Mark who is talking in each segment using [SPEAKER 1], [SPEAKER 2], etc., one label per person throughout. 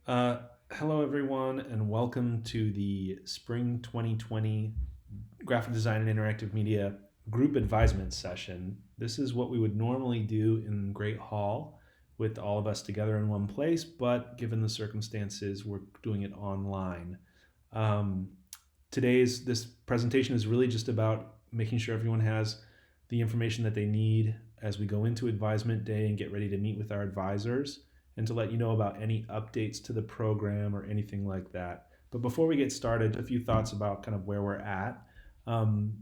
[SPEAKER 1] Uh, Hello, everyone, and welcome to the Spring 2020 Graphic Design and Interactive Media Group Advisement session. This is what we would normally do in Great Hall with all of us together in one place, but given the circumstances, we're doing it online. Um, this presentation is really just about making sure everyone has the information that they need as we go into Advisement Day and get ready to meet with our advisors, and to let you know about any updates to the program or anything like that. But before we get started, a few thoughts about kind of where we're at. Um,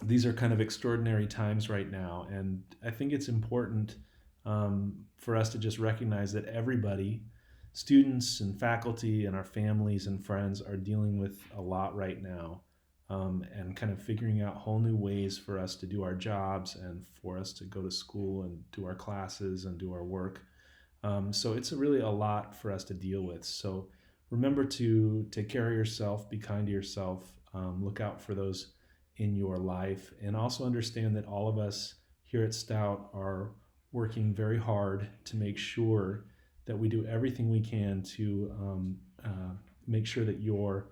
[SPEAKER 1] these are kind of extraordinary times right now, and I think it's important for us to just recognize that everybody, students and faculty and our families and friends, are dealing with a lot right now, and kind of figuring out whole new ways for us to do our jobs and for us to go to school and do our classes and do our work. So it's really a lot for us to deal with. So remember to take care of yourself, be kind to yourself, look out for those in your life, and also understand that all of us here at Stout are working very hard to make sure that we do everything we can to make sure that your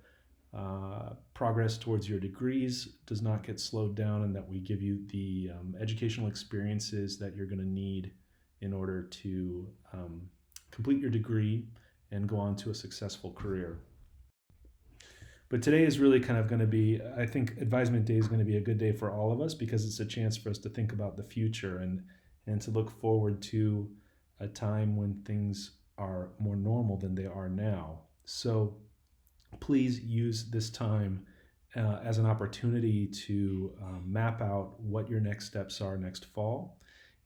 [SPEAKER 1] progress towards your degrees does not get slowed down, and that we give you the educational experiences that you're going to need in order to complete your degree and go on to a successful career. But today is really kind of going to be, I think Advisement Day is going to be a good day for all of us, because it's a chance for us to think about the future and to look forward to a time when things are more normal than they are now. So please use this time as an opportunity to map out what your next steps are next fall,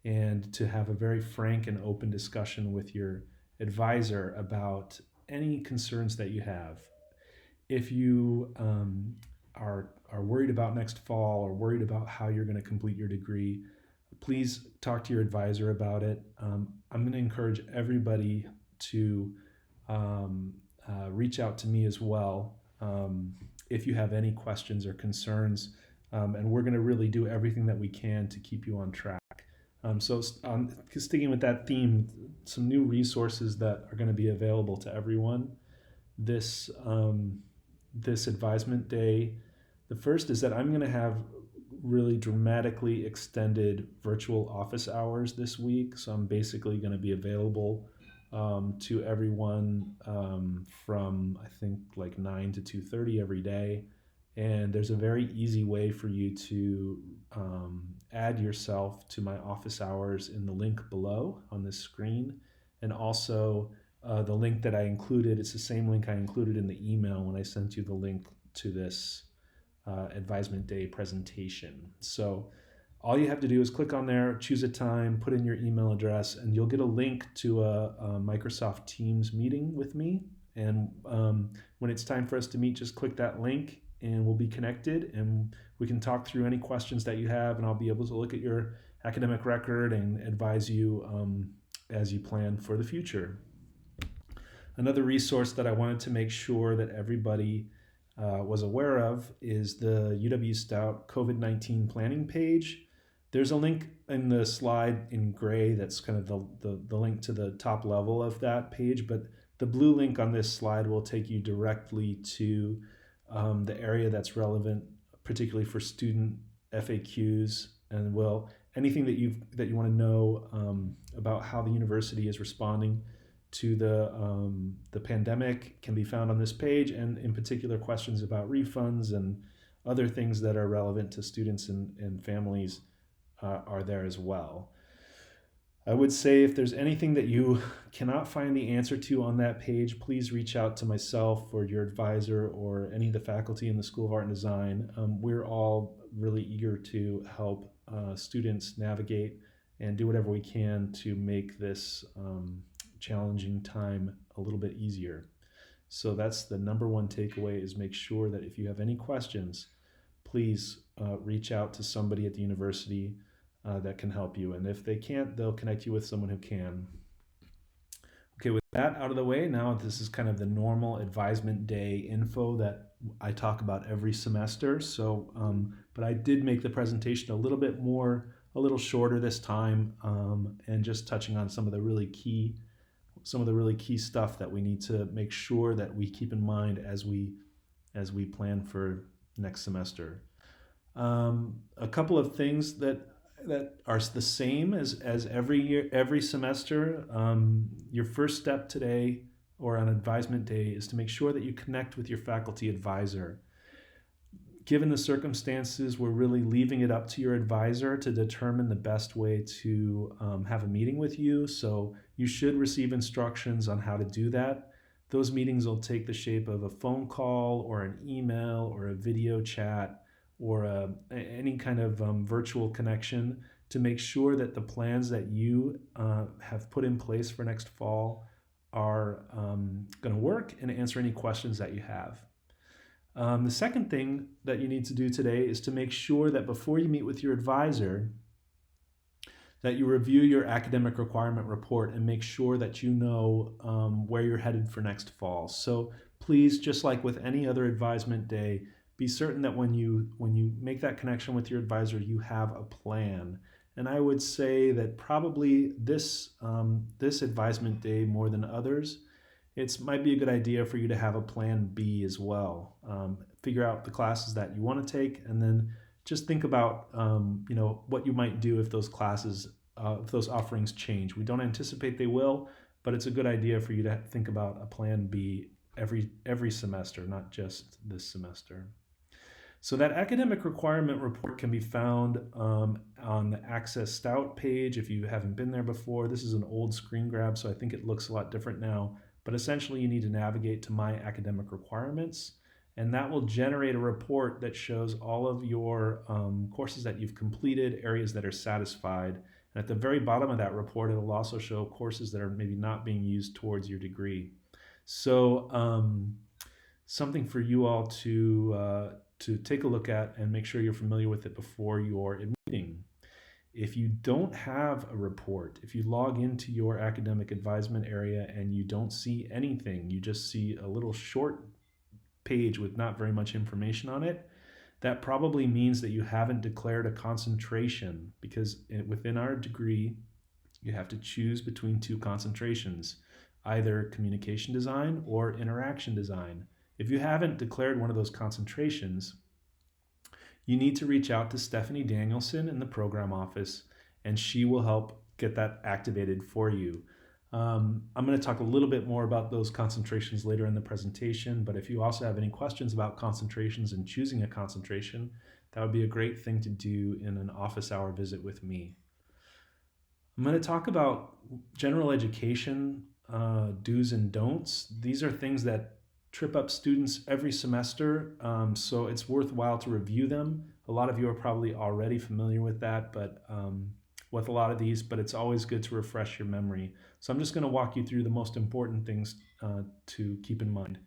[SPEAKER 1] and to have a very frank and open discussion with your advisor about any concerns that you have. If you are worried about next fall or worried about how you're going to complete your degree, please talk to your advisor about it. I'm going to encourage everybody to reach out to me as well if you have any questions or concerns, and we're going to really do everything that we can to keep you on track. So sticking with that theme, some new resources that are going to be available to everyone this Advisement Day. The first is that I'm going to have really dramatically extended virtual office hours this week. So I'm basically going to be available to everyone from, I think, like 9 to 2:30 every day. And there's a very easy way for you to add yourself to my office hours in the link below on this screen. And also the link that I included, it's the same link I included in the email when I sent you the link to this Advisement Day presentation. So all you have to do is click on there, choose a time, put in your email address, and you'll get a link to a Microsoft Teams meeting with me. And when it's time for us to meet, just click that link and we'll be connected, and we can talk through any questions that you have, and I'll be able to look at your academic record and advise you as you plan for the future. Another resource that I wanted to make sure that everybody was aware of is the UW-Stout COVID-19 planning page. There's a link in the slide in gray that's kind of the link to the top level of that page, but the blue link on this slide will take you directly to the area that's relevant, particularly for student FAQs, and anything that you want to know about how the university is responding to the pandemic can be found on this page, and in particular questions about refunds and other things that are relevant to students and families are there as well. I would say if there's anything that you cannot find the answer to on that page, please reach out to myself or your advisor or any of the faculty in the School of Art and Design. We're all really eager to help students navigate and do whatever we can to make this challenging time a little bit easier. So that's the number one takeaway, is make sure that if you have any questions, please reach out to somebody at the university that can help you. And if they can't, they'll connect you with someone who can. Okay, with that out of the way, now this is kind of the normal Advisement Day info that I talk about every semester. So, but I did make the presentation a little shorter this time, and just touching on some of the really key some of the really key stuff that we need to make sure that we keep in mind as we plan for next semester. A couple of things that are the same as every year, every semester. Your first step today or on advisement day is to make sure that you connect with your faculty advisor. Given the circumstances, we're really leaving it up to your advisor to determine the best way to have a meeting with you. So you should receive instructions on how to do that. Those meetings will take the shape of a phone call or an email or a video chat or any kind of virtual connection to make sure that the plans that you have put in place for next fall are going to work and answer any questions that you have. The second thing that you need to do today is to make sure that before you meet with your advisor, that you review your academic requirement report and make sure that you know where you're headed for next fall. So please, just like with any other advisement day, be certain that when you make that connection with your advisor, you have a plan. And I would say that probably this advisement day more than others, it might be a good idea for you to have a plan B as well. Figure out the classes that you want to take, and then just think about what you might do if those classes, if those offerings change. We don't anticipate they will, but it's a good idea for you to think about a plan B every semester, not just this semester. So that academic requirement report can be found on the Access Stout page if you haven't been there before. This is an old screen grab, so I think it looks a lot different now. But essentially, you need to navigate to My Academic Requirements, and that will generate a report that shows all of your courses that you've completed, areas that are satisfied. And at the very bottom of that report, it will also show courses that are maybe not being used towards your degree. So something for you all to take a look at and make sure you're familiar with it before your admitting. If you don't have a report, if you log into your academic advisement area and you don't see anything, you just see a little short page with not very much information on it, that probably means that you haven't declared a concentration, because within our degree, you have to choose between two concentrations, either communication design or interaction design. If you haven't declared one of those concentrations, you need to reach out to Stephanie Danielson in the program office, and she will help get that activated for you. I'm going to talk a little bit more about those concentrations later in the presentation, but if you also have any questions about concentrations and choosing a concentration, that would be a great thing to do in an office hour visit with me. I'm going to talk about general education do's and don'ts. These are things that trip up students every semester, so it's worthwhile to review them. A lot of you are probably already familiar with that, but with a lot of these, but it's always good to refresh your memory. So I'm just going to walk you through the most important things to keep in mind.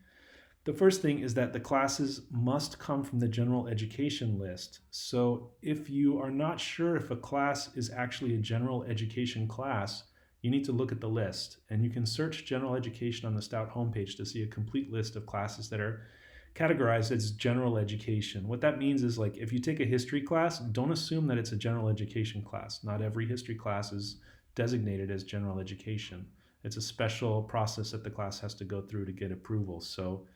[SPEAKER 1] The first thing is that the classes must come from the general education list. So if you are not sure if a class is actually a general education class, you need to look at the list, and you can search general education on the Stout homepage to see a complete list of classes that are categorized as general education. What that means is, like, if you take a history class, don't assume that it's a general education class. Not every history class is designated as general education. It's a special process that the class has to go through to get approval. So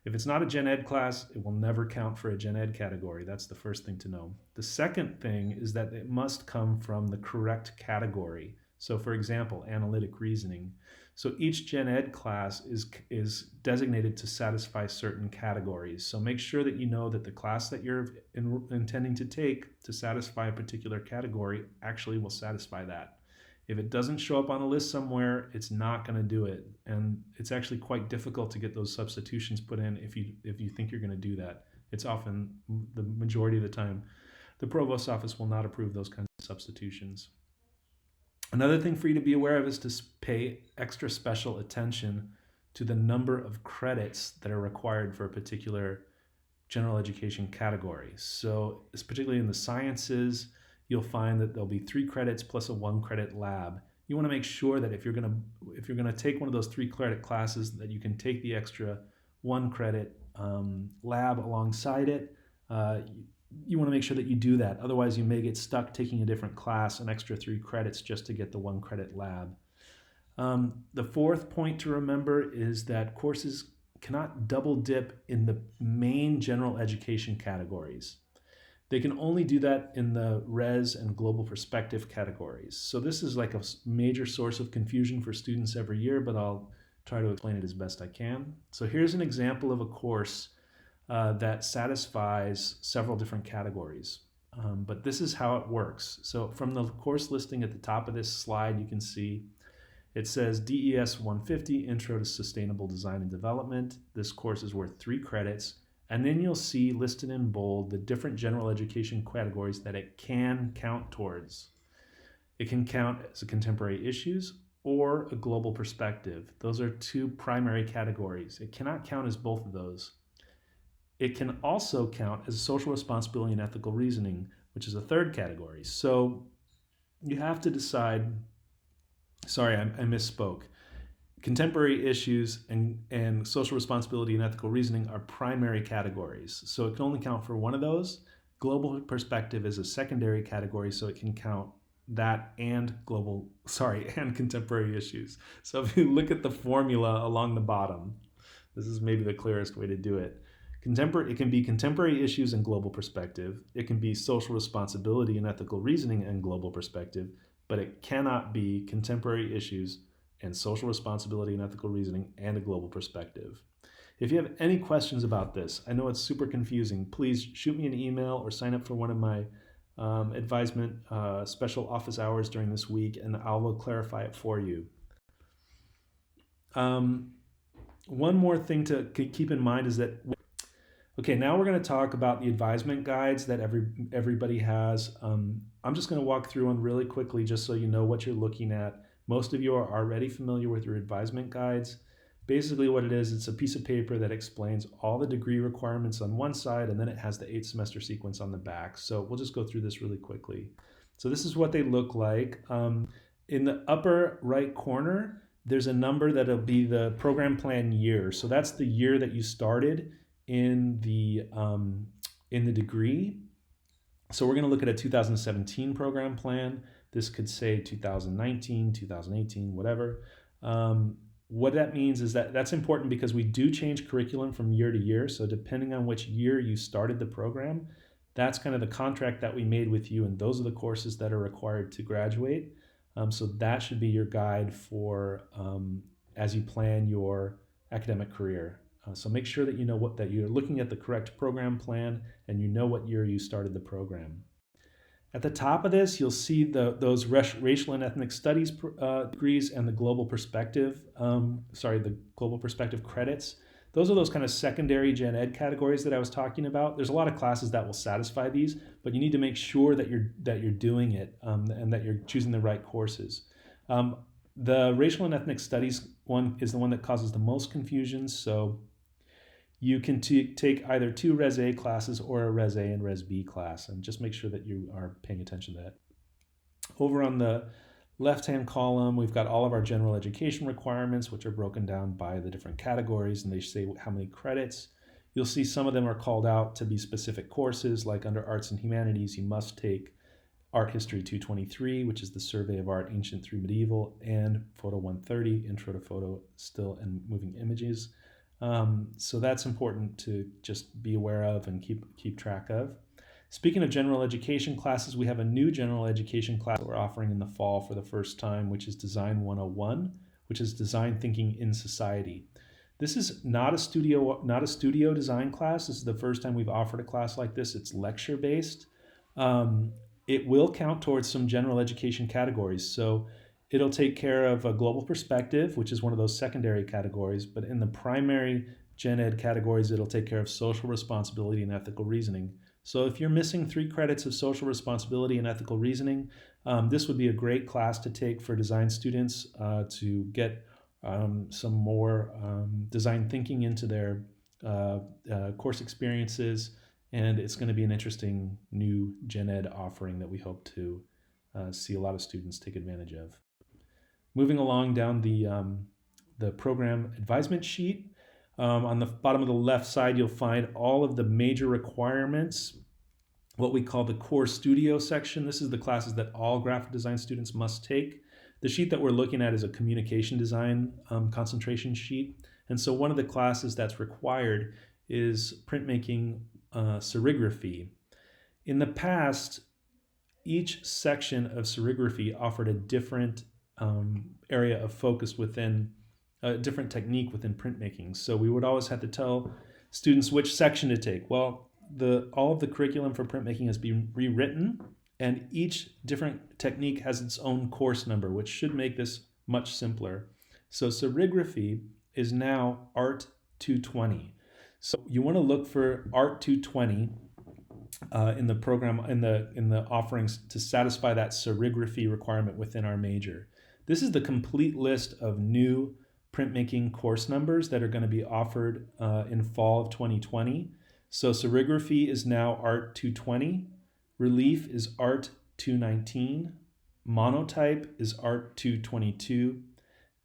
[SPEAKER 1] if it's not a gen ed class, it will never count for a gen ed category. That's the first thing to know. The second thing is that it must come from the correct category. So for example, analytic reasoning. So each gen ed class is designated to satisfy certain categories. So make sure that you know that the class that you're intending to take to satisfy a particular category actually will satisfy that. If it doesn't show up on a list somewhere, it's not going to do it. And it's actually quite difficult to get those substitutions put in if you think you're going to do that. It's often, the majority of the time, the provost's office will not approve those kinds of substitutions. Another thing for you to be aware of is to pay extra special attention to the number of credits that are required for a particular general education category. So particularly in the sciences, you'll find that there'll be 3 credits plus a 1 credit lab. You want to make sure that if you're going to take one of those 3 credit classes, that you can take the extra 1 credit lab alongside it. You want to make sure that you do that. Otherwise, you may get stuck taking a different class, an extra 3 credits just to get the 1 credit lab. The fourth point to remember is that courses cannot double dip in the main general education categories. They can only do that in the res and global perspective categories. So this is like a major source of confusion for students every year, but I'll try to explain it as best I can. So here's an example of a course that satisfies several different categories. But this is how it works. So from the course listing at the top of this slide, you can see it says DES 150, Intro to Sustainable Design and Development. This course is worth 3 credits. And then you'll see listed in bold the different general education categories that it can count towards. It can count as a contemporary issues or a global perspective. Those are 2 primary categories. It cannot count as both of those. It can also count as social responsibility and ethical reasoning, which is a 3rd category. So you have to decide, sorry, I misspoke. Contemporary issues and social responsibility and ethical reasoning are primary categories. So it can only count for one of those. Global perspective is a secondary category, so it can count that and and contemporary issues. So if you look at the formula along the bottom, this is maybe the clearest way to do it. It can be contemporary issues and global perspective. It can be social responsibility and ethical reasoning and global perspective, but it cannot be contemporary issues and social responsibility and ethical reasoning and a global perspective. If you have any questions about this, I know it's super confusing, please shoot me an email or sign up for one of my Advisement special office hours during this week, and I will clarify it for you. One more thing to keep in mind is that, okay, now we're going to talk about the advisement guides that everybody has. I'm just going to walk through one really quickly just so you know what you're looking at. Most of you are already familiar with your advisement guides. Basically what it is, it's a piece of paper that explains all the degree requirements on one side, and then it has the 8-semester sequence on the back. So we'll just go through this really quickly. So this is what they look like. In the upper right corner, there's a number that'll be the program plan year. So that's the year that you started in the degree. So we're going to look at a 2017 program plan. This could say 2019, 2018, whatever. What that means is that that's important because we do change curriculum from year to year. So depending on which year you started the program, that's kind of the contract that we made with you, and those are the courses that are required to graduate. So that should be your guide for as you plan your academic career. So make sure that you know that you're looking at the correct program plan and you know what year you started the program. At the top of this, you'll see those racial and ethnic studies degrees and the global perspective, the global perspective credits. Those are those kind of secondary gen ed categories that I was talking about. There's a lot of classes that will satisfy these, but you need to make sure that you're doing it and that you're choosing the right courses. The racial and ethnic studies one is the one that causes the most confusion. So you can take either 2 Res A classes or a Res A and Res B class, and just make sure that you are paying attention to that. Over on the left-hand column, we've got all of our general education requirements, which are broken down by the different categories, and they say how many credits. You'll see some of them are called out to be specific courses, like under Arts and Humanities, you must take Art History 223, which is the survey of art ancient through medieval, and Photo 130, Intro to Photo, Still and Moving Images. So that's important to just be aware of and keep track of. Speaking of general education classes, we have a new general education class that we're offering in the fall for the first time, which is Design 101, which is Design Thinking in Society. This is not a studio design class. This is the first time we've offered a class like this. It's lecture based. It will count towards some general education categories. So it'll take care of a global perspective, which is one of those secondary categories, but in the primary gen ed categories, it'll take care of social responsibility and ethical reasoning. So if you're missing 3 credits of social responsibility and ethical reasoning, this would be a great class to take for design students to get some more design thinking into their course experiences. And it's going to be an interesting new gen ed offering that we hope to see a lot of students take advantage of. Moving along down the program advisement sheet, on the bottom of the left side, you'll find all of the major requirements, what we call the core studio section. This is the classes that all graphic design students must take. The sheet that we're looking at is a communication design concentration sheet. And so one of the classes that's required is printmaking serigraphy. In the past, each section of serigraphy offered a different area of focus within a different technique within printmaking. So we would always have to tell students which section to take. Well, all of the curriculum for printmaking has been rewritten, and each different technique has its own course number, which should make this much simpler. So serigraphy is now Art 220. So you want to look for Art 220 in the program, in the offerings, to satisfy that serigraphy requirement within our major. This is the complete list of new printmaking course numbers that are going to be offered in fall of 2020. So serigraphy is now Art 220, relief is Art 219, monotype is Art 222,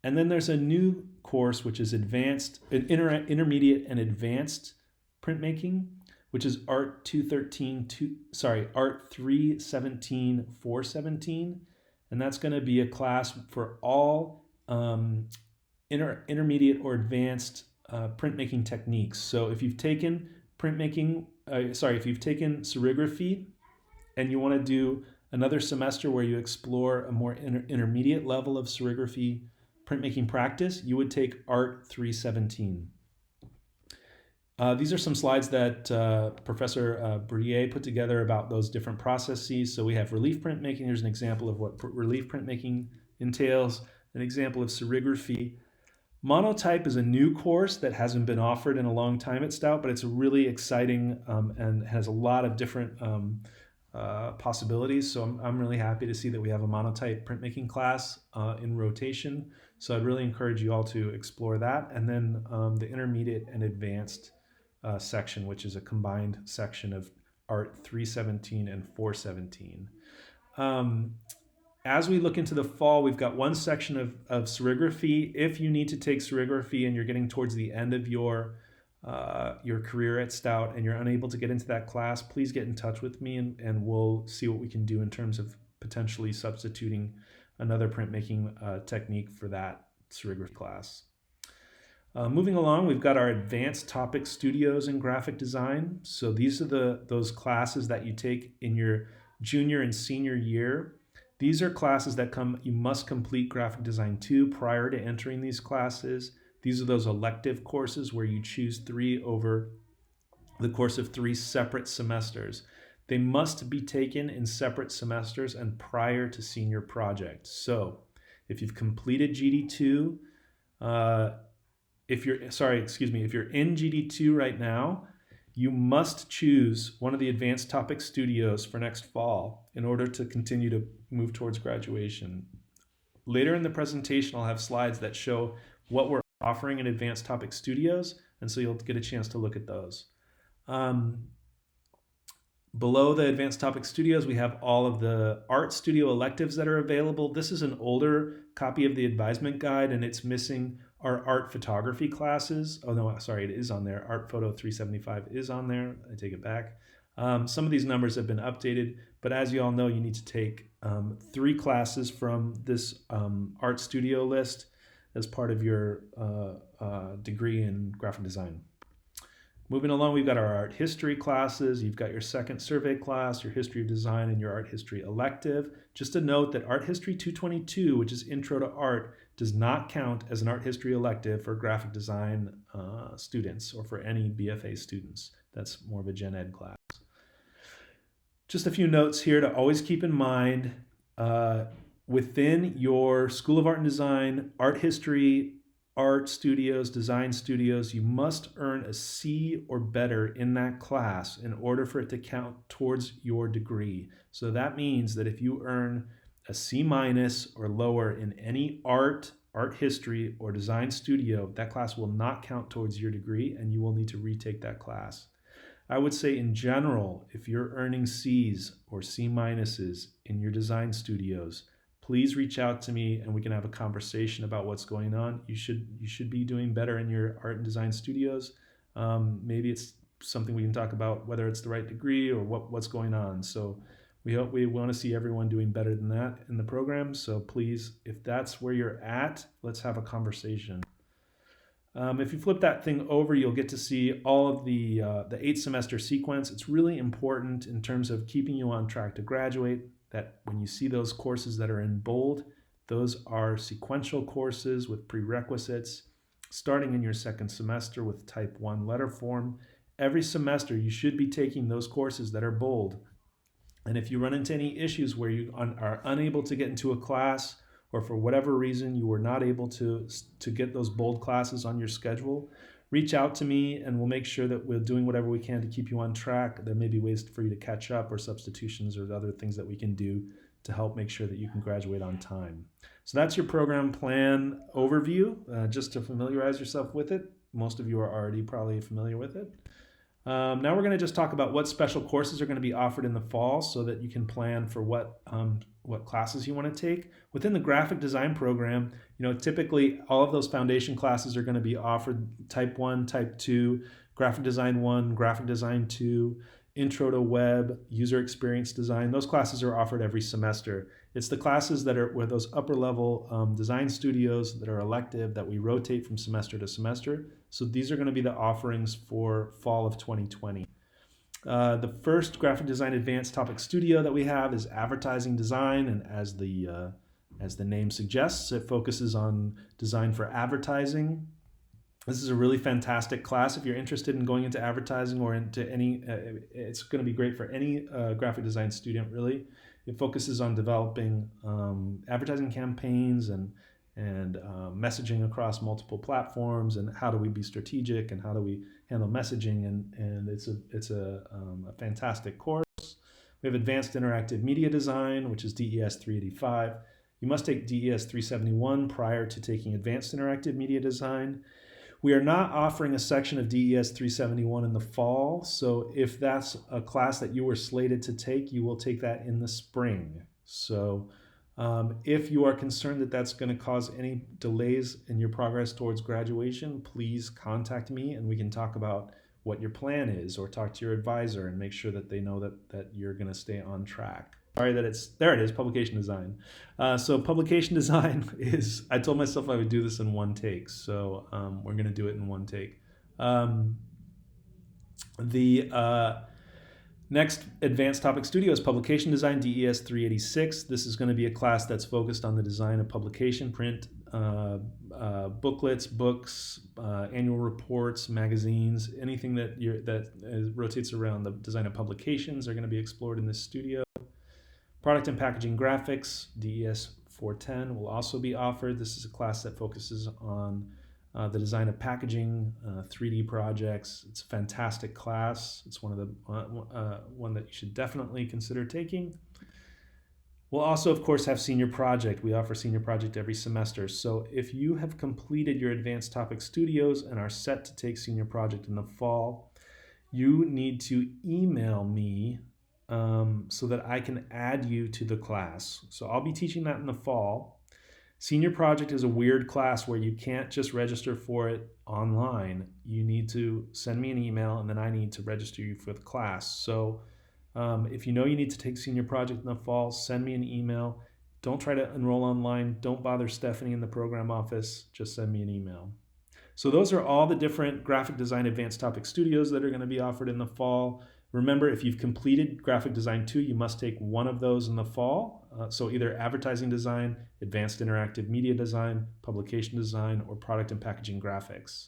[SPEAKER 1] and then there's a new course which is intermediate and advanced printmaking, which is Art 317 417, and that's going to be a class for all intermediate or advanced printmaking techniques. So if you've taken if you've taken serigraphy and you want to do another semester where you explore a more intermediate level of serigraphy printmaking practice, you would take Art 317. These are some slides that Professor Brier put together about those different processes. So we have relief printmaking. Here's an example of what relief printmaking entails, an example of serigraphy. Monotype is a new course that hasn't been offered in a long time at Stout, but it's really exciting and has a lot of different possibilities. So I'm really happy to see that we have a monotype printmaking class in rotation. So I'd really encourage you all to explore that. And then the intermediate and advanced section, which is a combined section of Art 317 and 417. As we look into the fall, we've got one section of serigraphy. If you need to take serigraphy and you're getting towards the end of your career at Stout and you're unable to get into that class, please get in touch with me and we'll see what we can do in terms of potentially substituting another printmaking technique for that serigraphy class. Moving along, we've got our advanced topic studios in graphic design. So these are those classes that you take in your junior and senior year. These are classes that you must complete graphic design 2 prior to entering these classes. These are those elective courses where you choose 3 over the course of 3 separate semesters. They must be taken in separate semesters and prior to senior project. So if you've completed GD2, if you're in GD2 right now, you must choose one of the advanced topic studios for next fall in order to continue to move towards graduation. Later in the presentation, I'll have slides that show what we're offering in advanced topic studios, and so you'll get a chance to look at those. Below the advanced topic studios, we have all of the art studio electives that are available. This is an older copy of the Advisement guide, and it's missing our art photography classes. Oh no, sorry, it is on there. Art Photo 375 is on there. I take it back. Some of these numbers have been updated, but as you all know, you need to take 3 classes from this art studio list as part of your degree in graphic design. Moving along, we've got our art history classes. You've got your second survey class, your history of design, and your art history elective. Just a note that art history 222, which is intro to art, does not count as an art history elective for graphic design students or for any BFA students. That's more of a gen ed class. Just a few notes here to always keep in mind. Within your School of Art and Design, art history, art studios, design studios, you must earn a C or better in that class in order for it to count towards your degree. So that means that if you earn a C- or lower in any art history, or design studio, that class will not count towards your degree and you will need to retake that class. I would say in general, if you're earning C's or C- in your design studios, please reach out to me and we can have a conversation about what's going on. You should be doing better in your art and design studios. Maybe it's something we can talk about, whether it's the right degree or what's going on. So We want to see everyone doing better than that in the program. So please, if that's where you're at, let's have a conversation. If you flip that thing over, you'll get to see all of the 8-semester sequence. It's really important in terms of keeping you on track to graduate that when you see those courses that are in bold, those are sequential courses with prerequisites starting in your second semester with type 1 letter form. Every semester, you should be taking those courses that are bold. And if you run into any issues where you are unable to get into a class, or for whatever reason you were not able to get those bold classes on your schedule, reach out to me and we'll make sure that we're doing whatever we can to keep you on track. There may be ways for you to catch up or substitutions or other things that we can do to help make sure that you can graduate on time. So that's your program plan overview, just to familiarize yourself with it. Most of you are already probably familiar with it. Now we're going to just talk about what special courses are going to be offered in the fall so that you can plan for what classes you want to take. Within the graphic design program, typically all of those foundation classes are going to be offered type 1, type 2, graphic design 1, graphic design 2, intro to web, user experience design. Those classes are offered every semester. It's the classes that are where those upper level design studios that are elective that we rotate from semester to semester. So these are going to be the offerings for fall of 2020. The first graphic design advanced topic studio that we have is advertising design, and as the name suggests, it focuses on design for advertising. This is a really fantastic class if you're interested in going into advertising or into any. It's going to be great for any graphic design student, really. It focuses on developing advertising campaigns and messaging across multiple platforms, and how do we be strategic and how do we handle messaging, and it's a fantastic course. We have advanced interactive media design, which is DES 385. You must take DES 371 prior to taking advanced interactive media design. We are not offering a section of DES 371 in the fall, so if that's a class that you were slated to take, you will take that in the spring. So if you are concerned that that's going to cause any delays in your progress towards graduation, please contact me and we can talk about what your plan is, or talk to your advisor and make sure that they know that you're going to stay on track. Sorry that there it is, publication design. So publication design is, I told myself I would do this in one take, so we're going to do it in one take. The next advanced topic studio is publication design, DES 386. This is going to be a class that's focused on the design of publication, print, booklets, books, annual reports, magazines, anything that rotates around the design of publications are going to be explored in this studio. Product and packaging graphics, DES 410, will also be offered. This is a class that focuses on the design of packaging, 3D projects. It's a fantastic class. It's one that you should definitely consider taking. We'll also, of course, have senior project. We offer senior project every semester. So if you have completed your advanced topic studios and are set to take senior project in the fall, you need to email me so that I can add you to the class. So I'll be teaching that in the fall. Senior project is a weird class where you can't just register for it online. You need to send me an email and then I need to register you for the class. So if you know you need to take senior project in the fall, send me an email. Don't try to enroll online. Don't bother Stephanie in the program office. Just send me an email. So those are all the different graphic design advanced topic studios that are going to be offered in the fall. Remember, if you've completed Graphic Design 2, you must take one of those in the fall. So either advertising design, advanced interactive media design, publication design, or product and packaging graphics.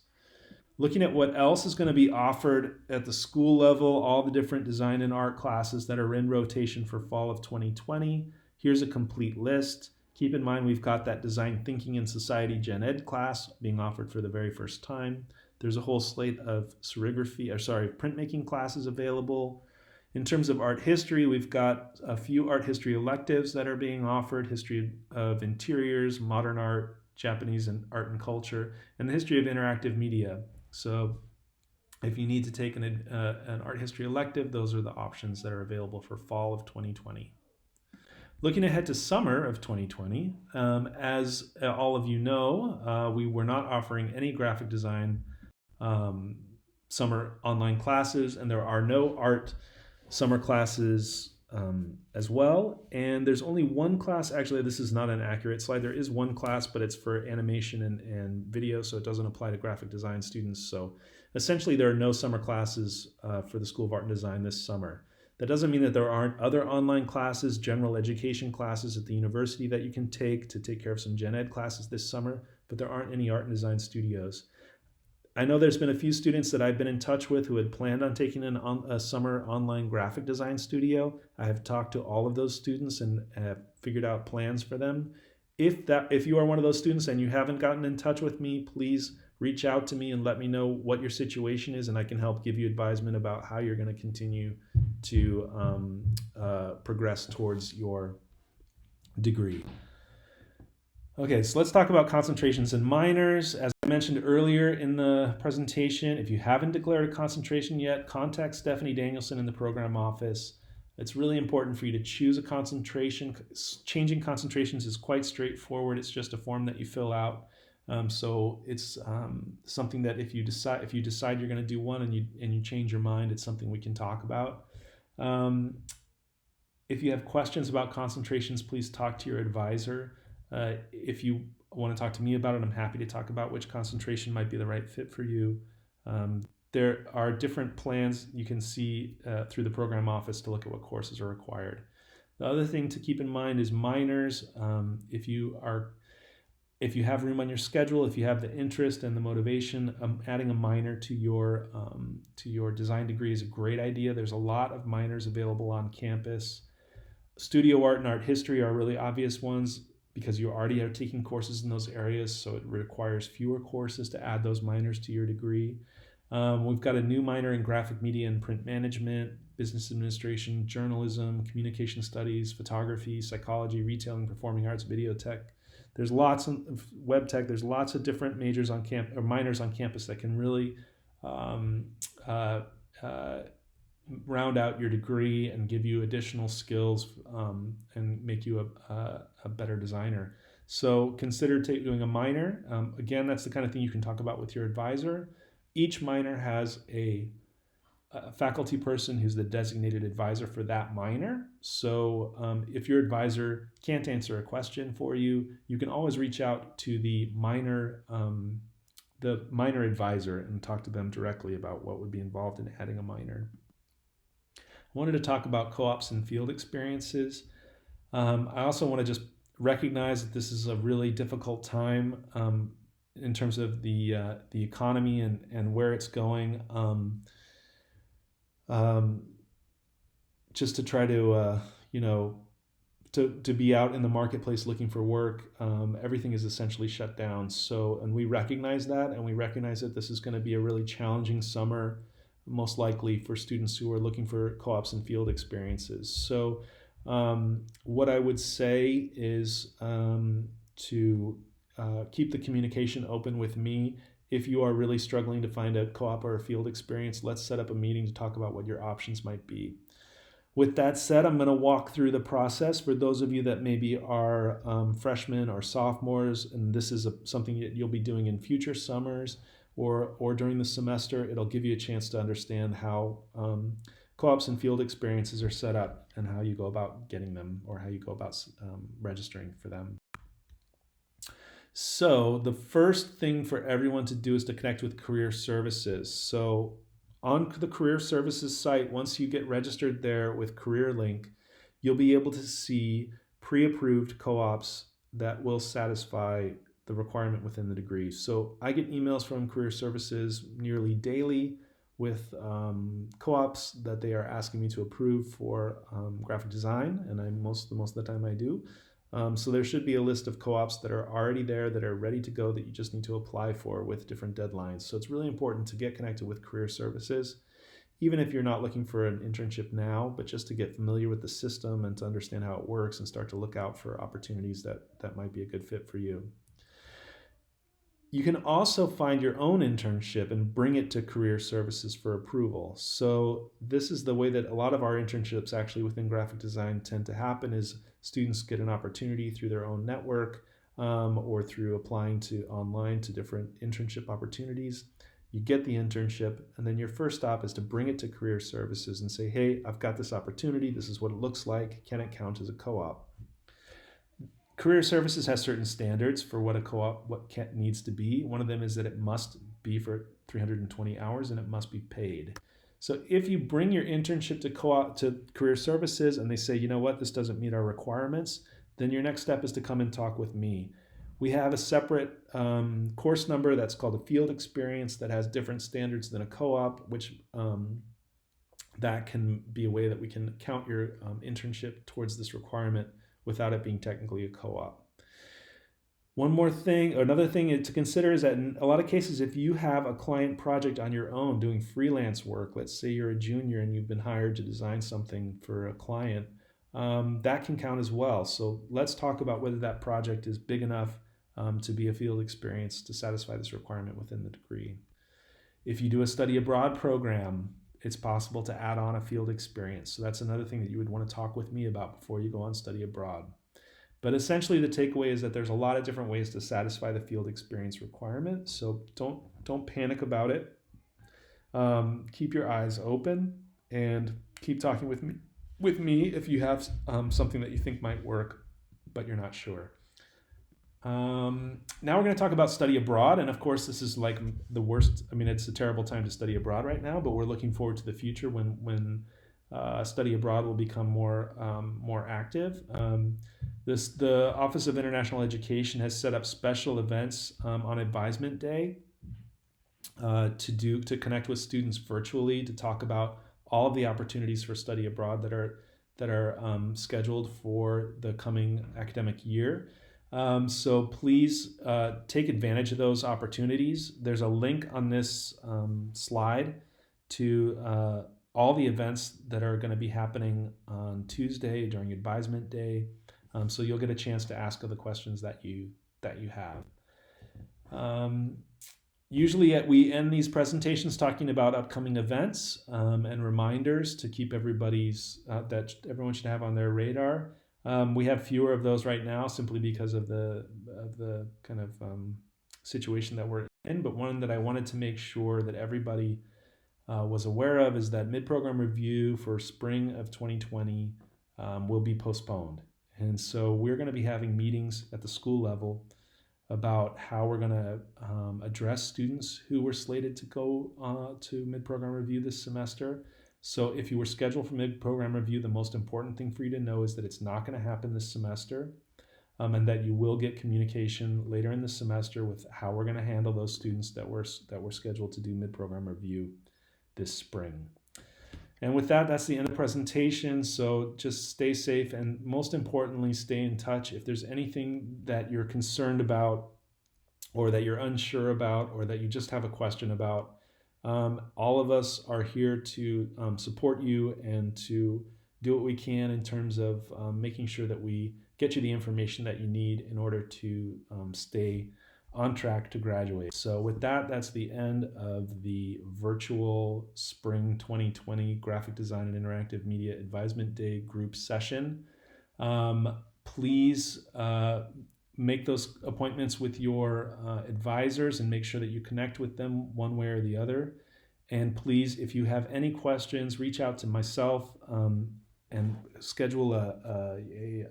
[SPEAKER 1] Looking at what else is going to be offered at the school level, all the different design and art classes that are in rotation for fall of 2020. Here's a complete list. Keep in mind we've got that Design Thinking in Society Gen Ed class being offered for the very first time. There's a whole slate of printmaking classes available. In terms of art history, we've got a few art history electives that are being offered: history of interiors, modern art, Japanese and art and culture, and the history of interactive media. So if you need to take an art history elective, those are the options that are available for fall of 2020. Looking ahead to summer of 2020, as all of you know, we were not offering any graphic design summer online classes, and there are no art summer classes as well. And there's only one class, actually this is not an accurate slide, there is one class, but it's for animation and video, so it doesn't apply to graphic design students. So essentially there are no summer classes for the School of Art and Design this summer. That doesn't mean that there aren't other online classes, general education classes at the university that you can take to take care of some gen ed classes this summer, but there aren't any art and design studios. I know there's been a few students that I've been in touch with who had planned on taking a summer online graphic design studio. I have talked to all of those students and have figured out plans for them. If you are one of those students and you haven't gotten in touch with me, please reach out to me and let me know what your situation is, and I can help give you advisement about how you're going to continue to progress towards your degree. Okay, so let's talk about concentrations and minors. As I mentioned earlier in the presentation, if you haven't declared a concentration yet, contact Stephanie Danielson in the program office. It's really important for you to choose a concentration. Changing concentrations is quite straightforward. It's just a form that you fill out. So it's something that if you decide you're going to do one and you change your mind, it's something we can talk about. If you have questions about concentrations, please talk to your advisor. If you want to talk to me about it, I'm happy to talk about which concentration might be the right fit for you. There are different plans you can see through the program office to look at what courses are required. The other thing to keep in mind is minors. If you have room on your schedule, if you have the interest and the motivation, adding a minor to your design degree is a great idea. There's a lot of minors available on campus. Studio art and art history are really obvious ones because you already are taking courses in those areas, so it requires fewer courses to add those minors to your degree. We've got a new minor in graphic media and print management, business administration, journalism, communication studies, photography, psychology, retailing, performing arts, video tech. There's lots of web tech. There's lots of different majors on or minors on campus that can really round out your degree and give you additional skills and make you a better designer. So consider doing a minor. Again, that's the kind of thing you can talk about with your advisor. Each minor has a faculty person who's the designated advisor for that minor. So if your advisor can't answer a question for you, you can always reach out to the minor advisor and talk to them directly about what would be involved in adding a minor. I wanted to talk about co-ops and field experiences. I also want to just recognize that this is a really difficult time in terms of the economy and where it's going. Just to try to to be out in the marketplace looking for work, everything is essentially shut down. So, and we recognize that, and we recognize that this is going to be a really challenging summer, most likely for students who are looking for co-ops and field experiences. So what I would say is to keep the communication open with me. If you are really struggling to find a co-op or a field experience, let's set up a meeting to talk about what your options might be. With that said, I'm going to walk through the process for those of you that maybe are freshmen or sophomores, and this is something that you'll be doing in future summers or during the semester. It'll give you a chance to understand how co-ops and field experiences are set up and how you go about getting them or how you go about registering for them. So the first thing for everyone to do is to connect with Career Services. So on the Career Services site, once you get registered there with CareerLink, you'll be able to see pre-approved co-ops that will satisfy the requirement within the degree. So I get emails from Career Services nearly daily with co-ops that they are asking me to approve for graphic design, and most of the time I do. So there should be a list of co-ops that are already there, that are ready to go, that you just need to apply for with different deadlines. So it's really important to get connected with Career Services, even if you're not looking for an internship now, but just to get familiar with the system and to understand how it works and start to look out for opportunities that might be a good fit for you. You can also find your own internship and bring it to Career Services for approval. So this is the way that a lot of our internships actually within graphic design tend to happen, is students get an opportunity through their own network or through applying online to different internship opportunities. you get the internship, and then your first stop is to bring it to career services and say, hey, I've got this opportunity. This is what it looks like. Can it count as a co-op? Career services has certain standards for what a co-op needs to be. One of them is that it must be for 320 hours and it must be paid. So if you bring your internship to career services and they say, you know what, this doesn't meet our requirements, then your next step is to come and talk with me. We have a separate course number that's called a field experience that has different standards than a co-op, which that can be a way that we can count your internship towards this requirement without it being technically a co-op. Another thing to consider is that in a lot of cases, if you have a client project on your own doing freelance work, let's say you're a junior and you've been hired to design something for a client, that can count as well. So let's talk about whether that project is big enough to be a field experience to satisfy this requirement within the degree. If you do a study abroad program, it's possible to add on a field experience. So that's another thing that you would want to talk with me about before you go on study abroad. But essentially the takeaway is that there's a lot of different ways to satisfy the field experience requirement. So don't panic about it. Keep your eyes open and keep talking with me if you have something that you think might work, but you're not sure. Now we're going to talk about study abroad. And of course, this is like the worst. I mean, it's a terrible time to study abroad right now, but we're looking forward to the future when study abroad will become more active. The Office of International Education has set up special events on Advisement Day to connect with students virtually, to talk about all of the opportunities for study abroad that are scheduled for the coming academic year. So please take advantage of those opportunities. There's a link on this slide to all the events that are going to be happening on Tuesday during Advisement Day. So you'll get a chance to ask all the questions that you have. Usually we end these presentations talking about upcoming events and reminders to keep that everyone should have on their radar. We have fewer of those right now simply because of the kind of situation that we're in, but one that I wanted to make sure that everybody was aware of is that mid-program review for spring of 2020 will be postponed. And so we're going to be having meetings at the school level about how we're going to address students who were slated to go to mid-program review this semester. So if you were scheduled for mid-program review, the most important thing for you to know is that it's not going to happen this semester, and that you will get communication later in the semester with how we're going to handle those students that were scheduled to do mid-program review this spring. And with that, that's the end of the presentation. So just stay safe, and most importantly, stay in touch. If there's anything that you're concerned about or that you're unsure about or that you just have a question about, all of us are here to support you and to do what we can in terms of making sure that we get you the information that you need in order to stay on track to graduate. So with that, that's the end of the virtual Spring 2020 Graphic Design and Interactive Media Advisement Day group session. Please make those appointments with your advisors and make sure that you connect with them one way or the other. And please, if you have any questions, reach out to myself and schedule a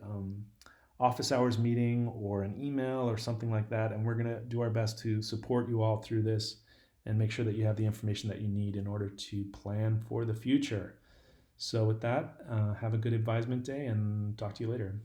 [SPEAKER 1] office hours meeting or an email or something like that. And we're going to do our best to support you all through this and make sure that you have the information that you need in order to plan for the future. So with that, have a good advisement day and talk to you later.